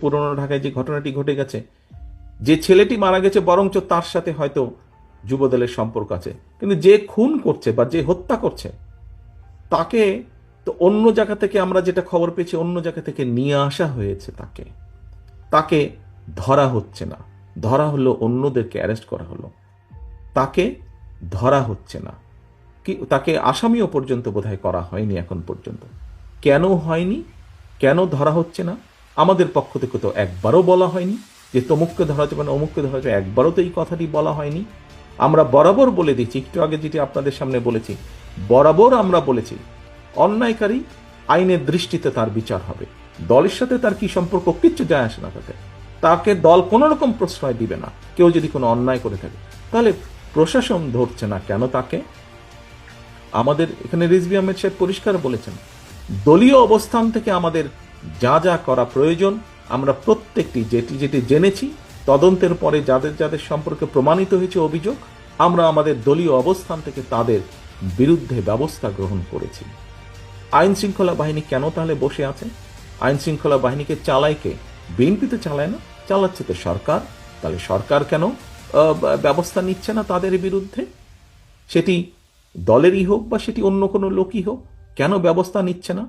পুরনো ঢাকায় যে ঘটনাটি ঘটে গেছে, যে ছেলেটি মারা গেছে বরঞ্চ তার সাথে হয়তো যুবদলের সম্পর্ক আছে, কিন্তু যে খুন করছে বা যে হত্যা করছে তাকে তো অন্য জায়গা থেকে, আমরা যেটা খবর পেয়েছি, অন্য জায়গা থেকে নিয়ে আসা হয়েছে। তাকে তাকে ধরা হচ্ছে না, ধরা হলো অন্যদেরকে অ্যারেস্ট করা হলো, তাকে ধরা হচ্ছে না, কি তাকে আসামিও পর্যন্ত বোধহয় করা হয়নি এখন পর্যন্ত। কেন হয়নি, কেন ধরা হচ্ছে না? আমাদের পক্ষ থেকে তো একবারও বলা হয়নি যে তমুককে ধরা যাবে না, অমুককে ধরা যাবে, একবারও তো এই কথাটি বলা হয়নি। আমরা বরাবর বলে দিচ্ছি, একটু আগে যেটি আপনাদের সামনে বলেছি, বরাবর আমরা বলেছি অন্যায়কারী আইনের দৃষ্টিতে তার বিচার হবে। দলের সাথে তার কি সম্পর্ক, কিচ্ছু যায় আসে না তাতে। তাকে দল কোনো রকম প্রশ্রয় দিবে না। কেউ যদি কোনো অন্যায় করে থাকে, তাহলে প্রশাসন ধরছে না কেন তাকে? আমাদের এখানে রিজভী আহমেদ সাহেব পরিষ্কার বলেছেন, দলীয় অবস্থান থেকে আমাদের যা যা করা প্রয়োজন আমরা প্রত্যেকটি যেটি যেটি জেনেছি, তদন্তের পরে যাদের যাদের সম্পর্কে প্রমাণিত হয়েছে অভিযোগ, আমরা আমাদের দলীয় অবস্থান থেকে তাদের বিরুদ্ধে ব্যবস্থা গ্রহণ করেছি। আইন শৃঙ্খলা বাহিনী কেন তাহলে বসে আছে? আইন শৃঙ্খলা বাহিনীকে চালায় কে? বিএনপি তো চালায় না, চালাচ্ছে তো সরকার। তাহলে সরকার কেন ব্যবস্থা নিচ্ছে না তাদের বিরুদ্ধে? সেটি দলেরই হোক বা সেটি অন্য কোনো লোকই হোক, কেন ব্যবস্থা নিচ্ছে না?